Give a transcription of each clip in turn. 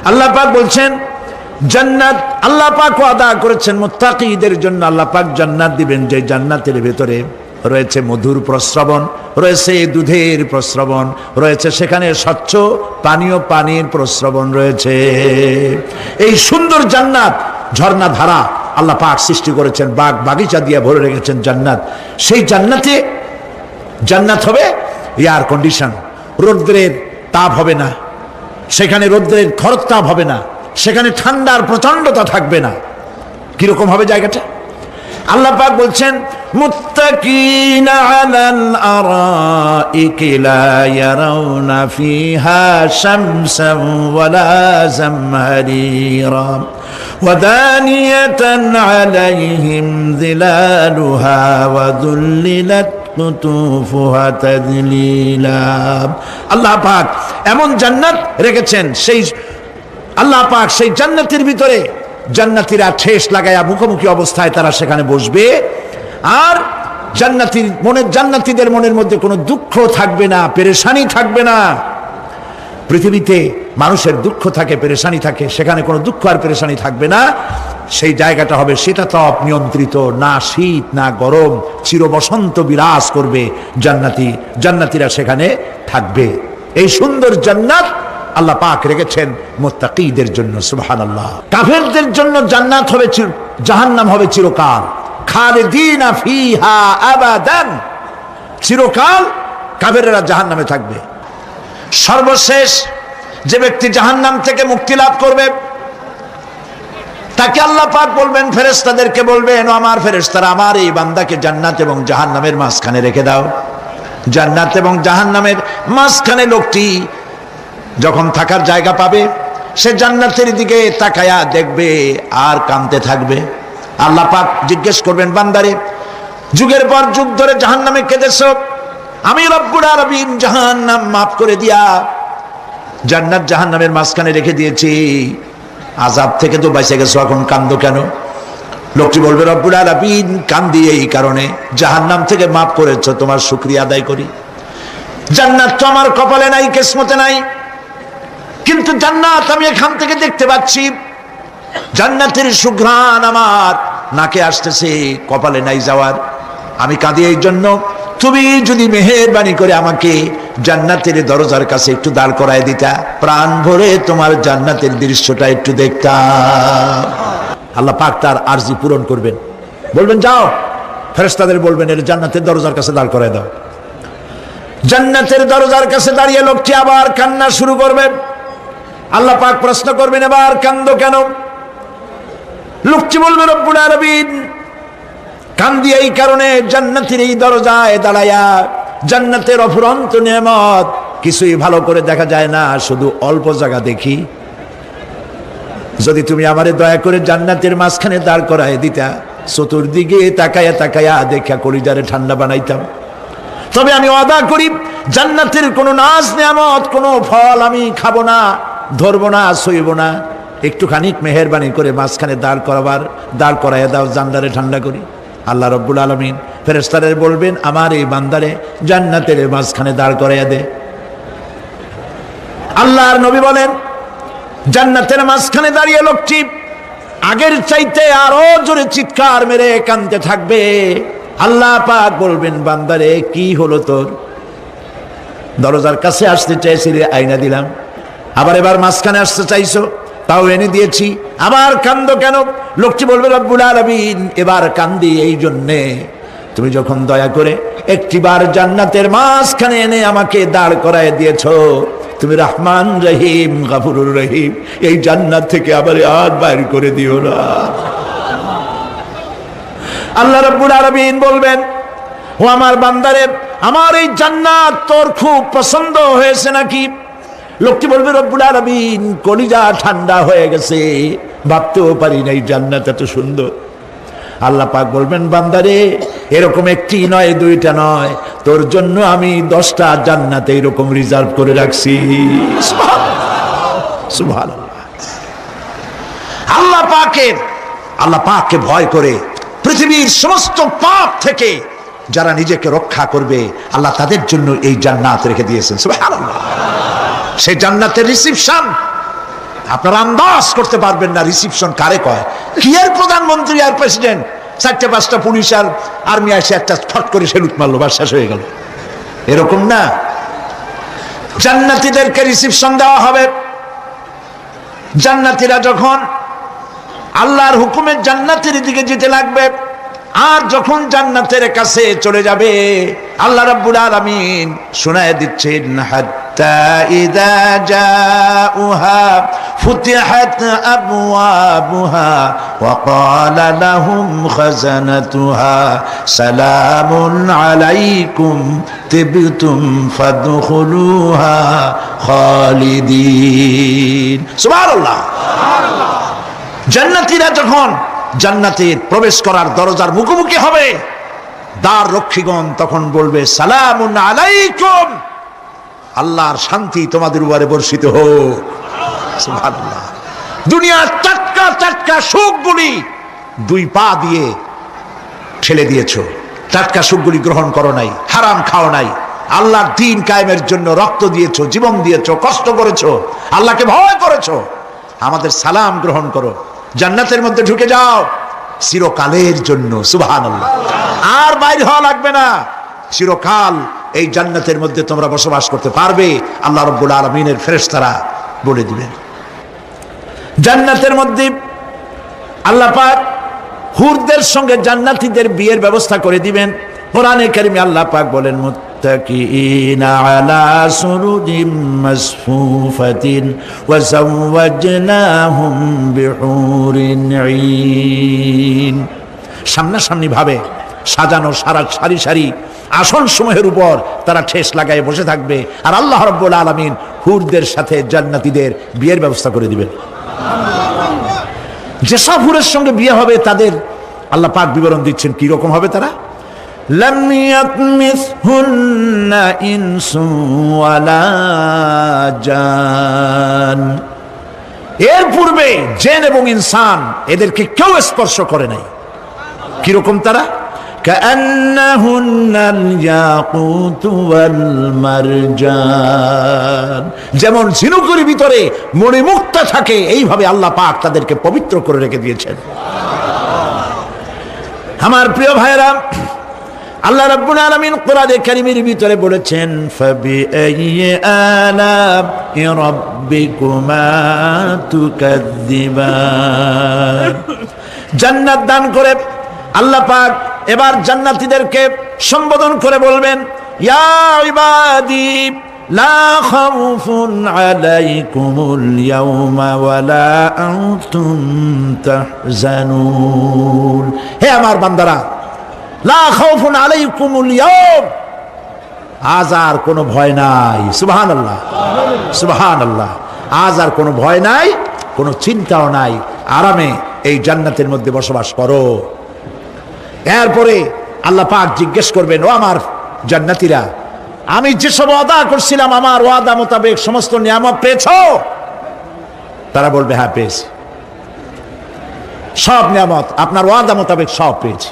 আল্লাহ পাক বলছেন জান্নাত আল্লাহ পাক ওয়াদা করেছেন মুত্তাকিদের জন্য আল্লাহ পাক জান্নাত দিবেন, যে জান্নাতের ভেতরে রয়েছে মধুর প্রস্রবণ, রয়েছে দুধের প্রস্রবণ, রয়েছে সেখানে স্বচ্ছ পানির প্রস্রবণ রয়েছে। এই সুন্দর জান্নাত, ঝর্ণা ধারা আল্লাহ পাক সৃষ্টি করেছেন, বাগ বাগিচা দিয়ে ভরে রেখেছেন জান্নাত। সেই জান্নাতে জান্নাত হবে এয়ার কন্ডিশন, রৌদ্রের তাপ হবে না সেখানে, রৌদ্রের খরতাপ হবে না সেখানে, ঠান্ডার প্রচন্ডতা থাকবে না। কিরকম হবে জায়গাটা? আল্লাহ পাক বলছেন মুত্তাকিনা আলাল আরাইকি লা ইয়ারাউনা ফিহা শামসান ওয়ালা জামহারিরা ওয়া দানিয়াতান আলাইহিম যিলালুহা ওয়া যুল্লিলাত কুতুফুহা তাযলিলা। আল্লাহ পাক এমন জান্নাত রেখেছেন, সেই আল্লাহ পাক সেই জান্নাতের ভিতরে জান্নাতীরা ঠেস লাগায়া মুখোমুখি অবস্থায় তারা সেখানে বসবে, আর জান্নাতীদের মনের মধ্যে কোনো দুঃখ থাকবে না, পেরেশানি থাকবে না। পৃথিবীতে মানুষের দুঃখ থাকে, পেরেশানি থাকে, সেখানে কোনো দুঃখ আর পেরেশানি থাকবে না। সেই জায়গাটা হবে শীতাতপ নিয়ন্ত্রিত, না শীত না গরম, চির বসন্ত বিরাজ করবে, জান্নাতীরা সেখানে থাকবে। এই সুন্দর জান্নাত আল্লাহ পাক রেখেছেন মুত্তাকিদের জন্য। সুবহানাল্লাহ। কাফেরদের জন্য জান্নাত হবে, জাহান্নাম হবে চিরকাল, খালিদিনা ফিহা আবাদান, চিরকাল কাফেররা জাহান্নামে থাকবে। সর্বশেষ যে ব্যক্তি জাহান্নাম থেকে মুক্তি লাভ করবে তাকে আল্লাহ পাক বলবেন, ফেরেশতাদেরকে বলবেন, ও আমার ফেরেশতারা, আমার এই বান্দাকে জান্নাত এবং জাহান্নামের মাঝখানে রেখে দাও। জান্নাত এবং জাহান্নামের মাঝখানে লোকটি যখন থাকার জায়গা পাবে, সে জান্নাতের দিকে তাকায়া দেখবে আর কাঁদতে থাকবে। আল্লাহ পাক জিজ্ঞেস করবেন, বান্দারে, যুগের পর যুগ ধরে জাহান্নামে কেঁদেছ, আমি রব্বুল আলামিন জাহান্নাম মাফ করে দিয়া জান্নাত জাহান্নামের মাঝখানে রেখে দিয়েছি, আযাব থেকে তো বেঁচে গেছো, এখন কান্দো কেন? লোকটি বলবে, রব্বুল আলামিন কান্দি এই কারণে, জাহান্নাম থেকে মাফ করেছো, তোমার শুকরিয়া আদায় করি। জান্নাত তো আমার কপালে নাই, কিসমতে নাই, কিন্তু জান্নাত আমি এখান থেকে দেখতে পাচ্ছি, জান্নাতের সুঘ্রাণ আমার নাকে আসতেছে, কপালে নাই যাওয়ার। আমি কাঁদি এই জন্য, তুমি যদি মেহেরবানি করে আমাকে জান্নাতের দরজার কাছে একটু দাঁড় করায় দিতা, প্রাণ ভরে তোমার জান্নাতের দৃশ্যটা একটু দেখতাম। আল্লাহ পাক তার আরজি পূরণ করবেন, বলবেন যাও, ফেরেশতাদের বলবেন এর জান্নাতের দরজার কাছে দাঁড় করায় দাও। জান্নাতের দরজার কাছে দাঁড়িয়ে লোকটি আবার কান্না শুরু করবে। আল্লাহ পাক প্রশ্ন করবেন, এবার কান্দো কেন? লোকটি বলবে, রব্বুল আলামিন কান্দি এই কারণে, জান্নাতের এই দরজায় দাঁড়ায়া জান্নাতের অফুরন্ত নেয়ামত কিছুই ভালো করে দেখা যায় না, শুধু অল্প জায়গা দেখি। যদি তুমি আমারে দয়া করে জান্নাতের মাঝখানে দাঁড় করায় দিতা, চতুর্দিকে তাকায়া তাকায়া দেখা কলিজারে ঠান্ডা বানাইতাম। তবে আমি ওয়াদা করি, জান্নাতের কোনো নাজ নেয়ামত, কোনো ফল আমি খাবো না, ধরবো না, সইব না। একটুখানি মেহেরবানি করে মাঝখানে দাঁড় করাইয়া দাও, জান্নারে ঠান্ডা করি। আল্লাহ রব্বুল আলামিন ফেরেশতাদের বলবেন, আমার এই বান্দারে জান্নাতের মাঝখানে দাঁড় করাইয়া দে। আল্লাহর নবী বলেন, জান্নাতের মাঝখানে দাঁড়িয়ে লোকটি আগের চাইতে আরো জোরে চিৎকার মেরে কাঁদতে থাকবে। আল্লাহ পাক বলবেন, বান্দারে কি হলো তোর? দরজার কাছে আসতে চাইছিলে, আইনা দিলাম। আবার এবার মাঝখানে আসতে চাইছো, তাও এনে দিয়েছি, আবার কান্দো কেন? লোকটি বলবে, রব্বুল আলামিন এবার কান্দি এই জন্যে, তুমি যখন দয়া করে একটিবার জান্নাতের মাঝখানে এনে আমাকে দাঁড় করায় দিয়েছো, তুমি রহমান রহিম গফুরুর রহিম, এই জান্নাত থেকে আবার আর বাইর করে দিও না। আল্লাহ রাব্বুল আলামিন বলবেন, ও আমার বান্দারে, আমার এই জান্নাত তোর খুব পছন্দ হয়েছে নাকি? লোকটি বলবে, রব্বুল আলামিন কলিজা ঠান্ডা হয়ে গেছে, ভাবতেও পারি না এই জান্নাত এত সুন্দর। আল্লাহ পাক বলবেন, বান্দারে এরকম একটি নয়, দুইটা নয়, তোর জন্য আমি 10টা জান্নাত এরকম রিজার্ভ করে রাখছি। সুবহানাল্লাহ। আল্লাহ পাককে ভয় করে পৃথিবীর সমস্ত পাপ থেকে যারা নিজেকে রক্ষা করবে, আল্লাহ তাদের জন্য এই জান্নাত রেখে দিয়েছেন। সুবহানাল্লাহ। সেই জান্নাতের রিসিপশন আপনারা আন্দাজ করতে পারবেন না রিসিপশন কারে কয়। কি এর প্রধানমন্ত্রী আর প্রেসিডেন্ট, 4-5টা পুলিশ আর আর্মি এসে একটা ফট করে সেলুট মারলো, বা শেষ হয়ে গেল। এরকম না, জান্নাতীদেরকে রিসিপশন দেওয়া হবে। জান্নাতীরা যখন আল্লাহর হুকুমে জান্নাতের দিকে যেতে লাগবে, আর যখন জান্নাতের কাছে চলে যাবে, আল্লাহ রাব্বুল আলামিন শোনায় দিচ্ছেন, হাত্তা ইযা জাউহা ফুতিহাত আবওয়াবুহা ওয়া ক্বালা লাহুম খাজানাতুহা সালামুন আলাইকুম তিবতুম ফাদখুলুহা খালিদিন। সুবহানাল্লাহ। জান্নাতীরা যখন জান্নাতে প্রবেশ করার দরজার মুখোমুখি হবে, দ্বার রক্ষীগণ তখন বলবে, সালামুন আলাইকুম, আল্লাহর শান্তি তোমাদের উপরে বর্ষিত হোক। সুবহানাল্লাহ। দুনিয়ার টাটকা টাটকা সুখগুলি 2 পা দিয়ে ঠেলে দিয়েছো, টাটকা সুখগুলি গ্রহণ করো নাই, হারাম খাও নাই, আল্লাহর দ্বীন কায়েমের জন্য রক্ত দিয়েছো, জীবন দিয়েছো, কষ্ট করেছো, আল্লাহকে ভয় করেছো। আমাদের সালাম গ্রহণ করো, জান্নাতের মধ্যে ঢুকে যাও চিরকালের জন্য। সুবহানাল্লাহ। আর বাইরে হওয়া লাগবে না, চিরকাল এই জান্নাতের মধ্যে তোমরা বসবাস করতে পারবে, আল্লাহ রাব্বুল আলামিনের ফেরেশতারা বলে দিবেন। জান্নাতের মধ্যে আল্লাহ পাক হুরদের সঙ্গে জান্নাতীদের বিয়ের ব্যবস্থা করে দিবেন। কোরআনে কারিমে আল্লাহ পাক বলেন, মুত্তাকিনা আলা সুরুরিম মাসফুফাতিন ওয়া যাওয়াজনাহুম বিহুরিন ঈন। সামনাসামনি ভাবে সাজানো সারি সারি আসন সমূহের উপর তারা ঠেস লাগায় বসে থাকবে, আর আল্লাহ রাব্বুল আলামিন হুরদের সাথে জান্নাতীদের বিয়ের ব্যবস্থা করে দিবেন। যেসব হুরের সঙ্গে বিয়ে হবে তাদের আল্লাহ পাক বিবরণ দিচ্ছেন, কি রকম হবে তারা। লাম ইয়াতমিসহুন্না ইনসু ওয়ালা জান। এর পূর্বে জিন এবং ইনসান এদেরকে কেউ স্পর্শ করে নাই। কি রকম তারা? কাআন্নাহুন্নাল ইয়াকুতু ওয়াল মারজান। যেমন ঝিনুকের ভিতরে মণিমুক্তা থাকে, এইভাবে আল্লাহ পাক তাদেরকে পবিত্র করে রেখে দিয়েছেন। আমার প্রিয় ভাইরা, আল্লাহ রাব্বুল আলামিন কোরআনে কারীমের ভিতরে বলেছেন, ফাবিআইয়ি আলা'i রাব্বিকুমা তুকাযযিবান। জান্নাত দান করে আল্লাহ পাক এবার জান্নাতীদেরকে সম্বোধন করে বলবেন, ইয়া ইবাদি লা খাউফুন আলাইকুমুল ইয়াওমা ওয়ালা আনতুম তাহজানুন। হে আমার বান্দারা, লা খাউফুন আলাইকুমুল ইয়াওম, আজ আর কোনো ভয় নাই। সুবহানাল্লাহ, সুবহানাল্লাহ। আজ আর কোনো ভয় নাই, কোনো চিন্তাও নাই, আরামে এই জান্নাতের মধ্যে বসবাস করো। এরপরে আল্লাহ পাক জিজ্ঞেস করবেন, ও আমার জান্নাতীরা, আমি যেসব ওয়াদা করছিলাম আমার ওয়াদা মোতাবেক সমস্ত নিয়ামত পেয়েছো? তারা বলবে, হ্যাঁ পেয়েছি, সব নিয়ামত আপনার ওয়াদা মোতাবেক সব পেয়েছি।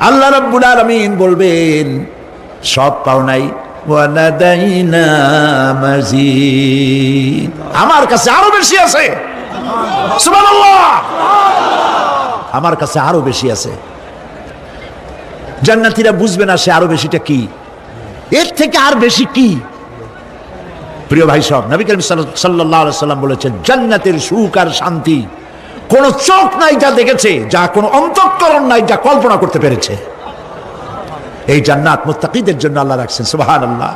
আল্লাহ রাব্বুল আলামিন বলবেন, সব পাও নাই, ওয়ালাদাইনা মাজিদ, আমার কাছে আরো বেশি আছে। সুবহানাল্লাহ, আমার কাছে আরো বেশি আছে। জান্নাতীরা বুঝবে না সে আরো বেশিটা কি, এর থেকে আর বেশি কি। প্রিয় ভাই সব, নবী করিম সাল্লাল্লাহু আলাইহি সাল্লাম বলেছেন, জান্নাতের সুখ আর শান্তি কোন চোখ নাই যা দেখেছে, যা কোন অন্তঃকরণ নাই যা কল্পনা করতে পেরেছে। এই জান্নাত মুত্তাকিদের জন্য আল্লাহ রাখছেন। সুবহানাল্লাহ।